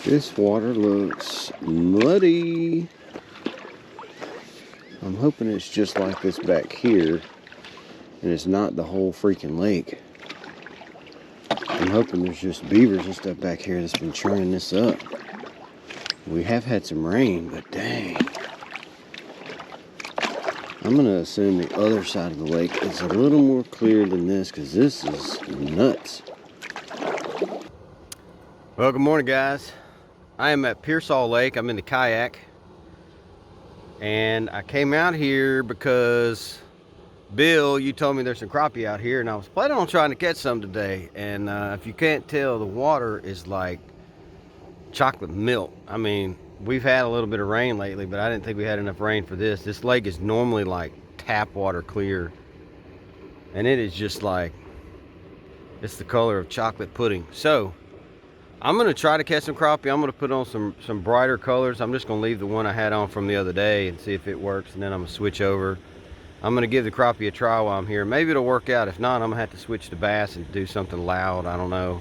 This water looks muddy. I'm hoping it's just like this back here and it's not the whole freaking lake. I'm hoping there's just beavers and stuff back here that's been churning this up. We have had some rain, but dang. I'm going to assume the other side of the lake is a little more clear than this because this is nuts. Well, good morning, guys. I am at Piersol Lake. I'm in the Kayak. And I came out here because, Bill, you told me there's some crappie out here, and I was planning on trying to catch some today. And if you can't tell, the water is like chocolate milk. I mean, we've had a little bit of rain lately, but I didn't think we had enough rain for this. This lake is normally like tap water clear, and it is just like, it's the color of chocolate pudding. So I'm gonna try to catch some crappie. I'm gonna put on some brighter colors. I'm just gonna leave the one I had on from the other day and see if it works, and then I'm gonna switch over. I'm gonna give the crappie a try while I'm here. Maybe it'll work out. If not, I'm gonna have to switch to bass and do something loud. I don't know.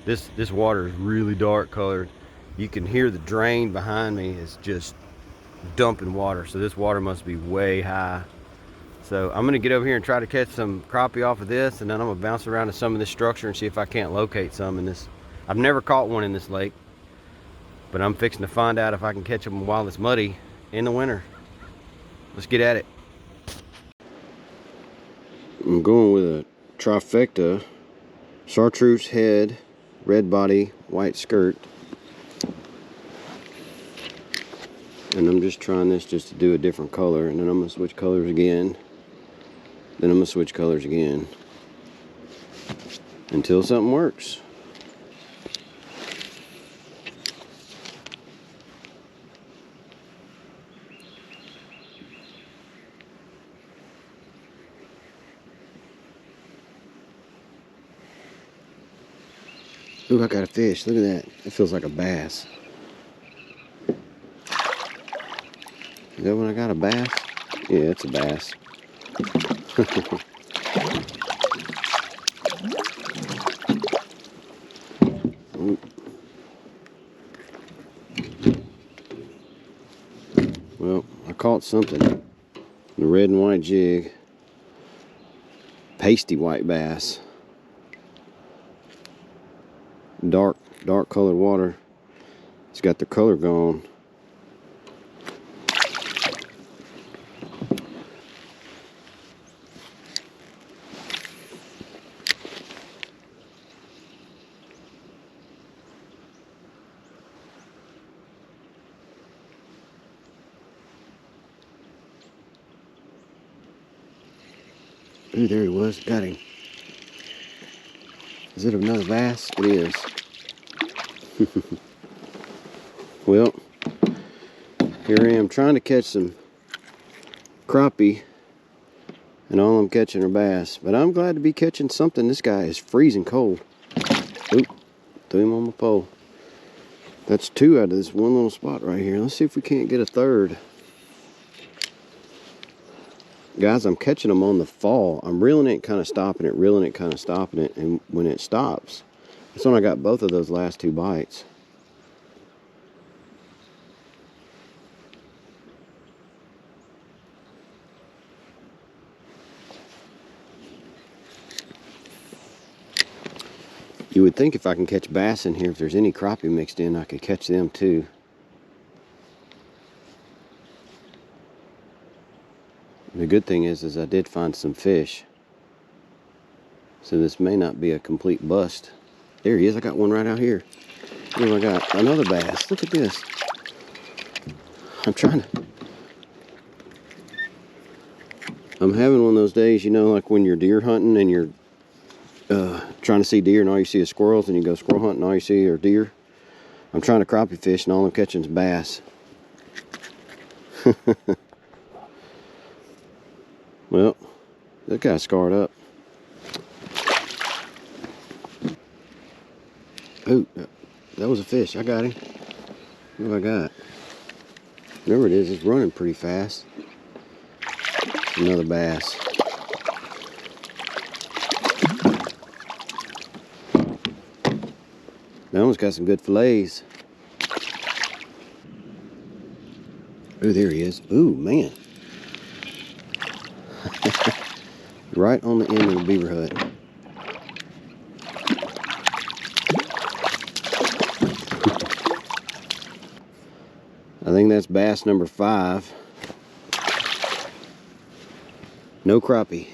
This water is really dark colored. You can hear the drain behind me is just dumping water, so this water must be way high. So I'm gonna get over here and try to catch some crappie off of this, and then I'm gonna bounce around to some of this structure and see if I can't locate some in this. I've never caught one in this lake, but I'm fixing to find out if I can catch them while it's muddy in the winter. Let's get at it. I'm going with a trifecta: chartreuse head, red body, white skirt. And I'm just trying this just to do a different color, and then I'm gonna switch colors again. Then I'm gonna switch colors again until something works. Ooh, I got a fish. Look at that. It feels like a bass. Is that when I got a bass? Yeah, it's a bass. Well, I caught something. The red and white jig. Pasty white bass. Dark colored water. It's got the color gone. Ooh, there he was. Got him. Is it another bass? It is. Well, here I am trying to catch some crappie, and all I'm catching are bass. But I'm glad to be catching something. This guy is freezing cold. Oop, threw him on my pole. That's two out of this one little spot right here. Let's see if we can't get a third. Guys, I'm catching them on the fall. I'm reeling it, kind of stopping it, reeling it, kind of stopping it, and when it stops, that's when I got both of those last two bites. You would think if I can catch bass in here, if there's any crappie mixed in, I could catch them too. The good thing is I did find some fish. So this may not be a complete bust. There he is. I got one right out here. What do I got? Another bass. Look at this. I'm having one of those days, you know, like when you're deer hunting and you're trying to see deer and all you see is squirrels, and you go squirrel hunting and all you see are deer. I'm trying to crappie fish and all I'm catching is bass. Well, that guy's scarred up. Oh, that was a fish. I got him. What have I got? There it is. It's running pretty fast. Another bass. That one's got some good fillets. Oh, there he is. Ooh, man. Right on the end of the beaver hut. I think that's bass number 5. No crappie.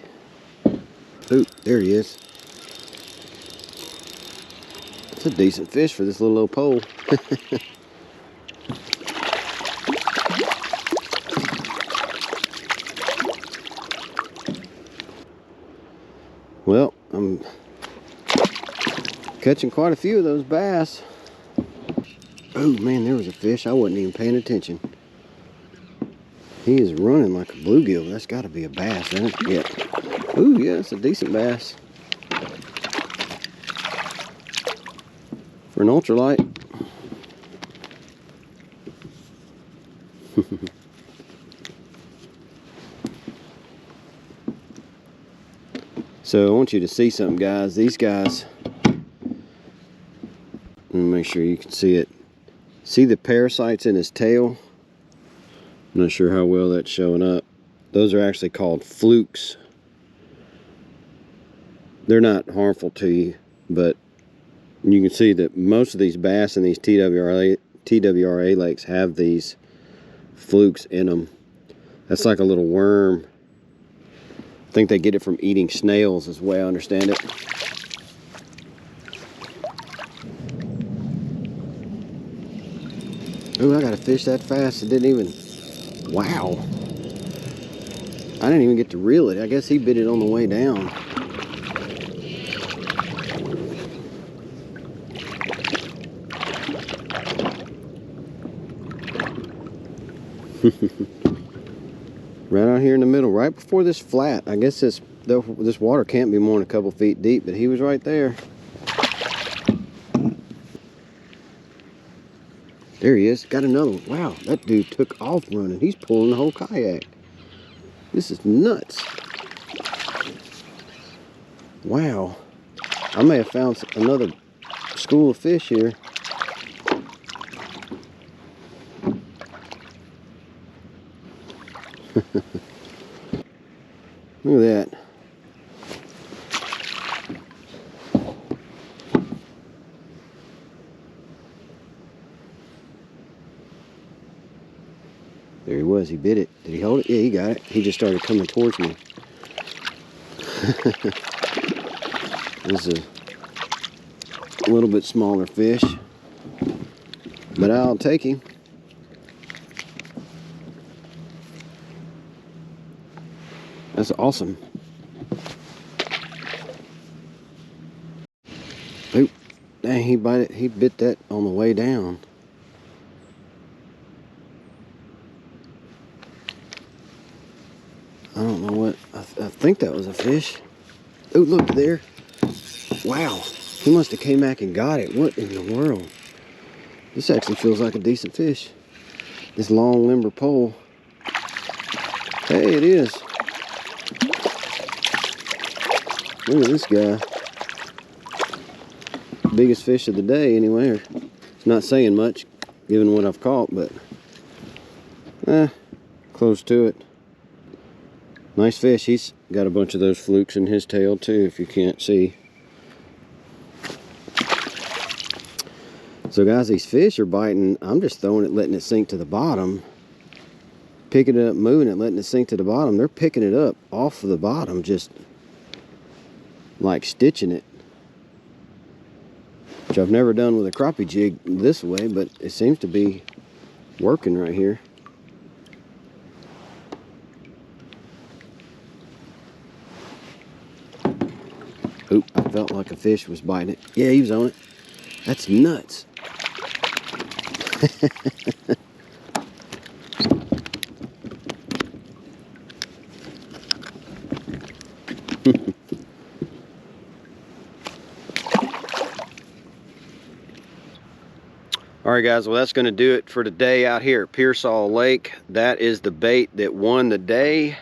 Ooh, there he is. It's a decent fish for this little old pole. Well, I'm catching quite a few of those bass. Oh man, there was a fish. I wasn't even paying attention. He is running like a bluegill. That's got to be a bass, isn't it? Yeah. Ooh, yeah, it's a decent bass. For an ultralight. So I want you to see something, guys. These guys, let me make sure you can see it. See the parasites in his tail? I'm not sure how well that's showing up. Those are actually called flukes. They're not harmful to you, but you can see that most of these bass in these TWRA lakes have these flukes in them. That's like a little worm. I think they get it from eating snails is the way I understand it. Oh, I got a fish that fast. It didn't even... Wow. I didn't even get to reel it. I guess he bit it on the way down. Right out here in the middle, right before this flat. I guess this water can't be more than a couple feet deep, but he was right there. There he is. Got another one. Wow, that dude took off running. He's pulling the whole kayak. This is nuts. Wow. I may have found another school of fish here. Look at that. There he was. He bit it. Did he hold it? Yeah, he got it. He just started coming towards me. This is a little bit smaller fish, but I'll take him. That's awesome. Oop, dang, he bit that on the way down. I don't know what, I think that was a fish. Oh, look there. Wow, he must have came back and got it. What in the world? This actually feels like a decent fish. This long limber pole. Hey, it is. Look at this guy. Biggest fish of the day anyway. It's not saying much given what I've caught, but close to it. Nice fish. He's got a bunch of those flukes in his tail too, if you can't see. So guys, these fish are biting. I'm just throwing it, letting it sink to the bottom. Picking it up, moving it, letting it sink to the bottom. They're picking it up off of the bottom, just like stitching it. Which I've never done with a crappie jig this way, but it seems to be working right here. Oop, I felt like a fish was biting it. Yeah, he was on it. That's nuts. All right, guys, well, that's going to do it for today out here at Piersol Lake. That is the bait that won the day.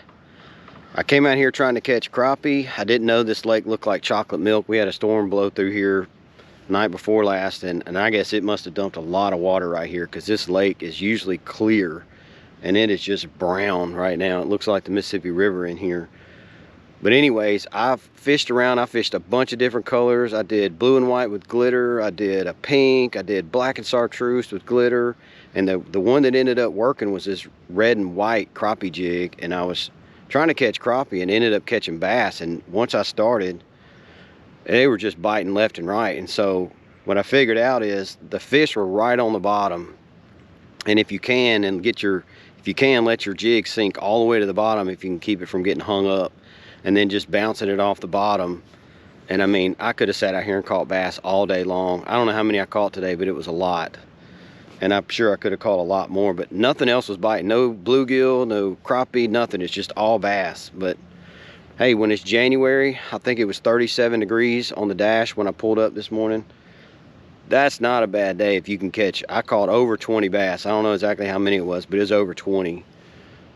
I came out here trying to catch crappie. I didn't know this lake looked like chocolate milk. We had a storm blow through here night before last, and I guess it must have dumped a lot of water right here, because this lake is usually clear and it is just brown right now. It looks like the Mississippi River in here. But anyways, I've fished around. I fished a bunch of different colors. I did blue and white with glitter. I did a pink. I did black and chartreuse with glitter. And the one that ended up working was this red and white crappie jig. And I was trying to catch crappie and ended up catching bass. And once I started, they were just biting left and right. And so what I figured out is the fish were right on the bottom. And if you can, let your jig sink all the way to the bottom, if you can keep it from getting hung up, and then just bouncing it off the bottom. And I mean, I could have sat out here and caught bass all day long. I don't know how many I caught today, but it was a lot. And I'm sure I could have caught a lot more, but nothing else was biting. No bluegill, no crappie, nothing. It's just all bass. But hey, when it's January, I think it was 37 degrees on the dash when I pulled up this morning. That's not a bad day if you can catch. I caught over 20 bass. I don't know exactly how many it was, but it was over 20.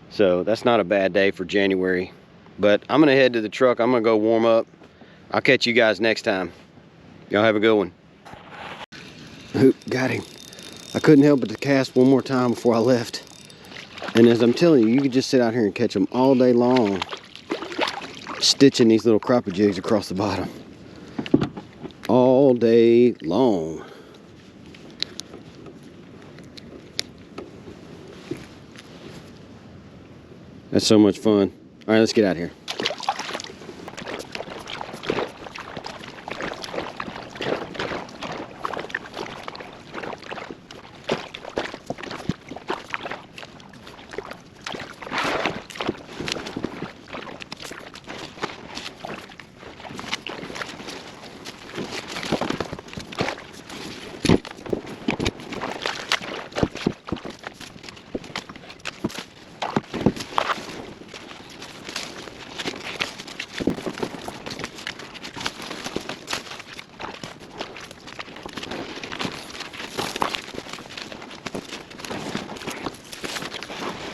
So that's not a bad day for January. But I'm gonna head to the truck. I'm gonna go warm up. I'll catch you guys next time. Y'all have a good one. Oop, got him. I couldn't help but to cast one more time before I left. And as I'm telling you, you can just sit out here and catch them all day long, stitching these little crappie jigs across the bottom. All day long. That's so much fun. All right, let's get out of here.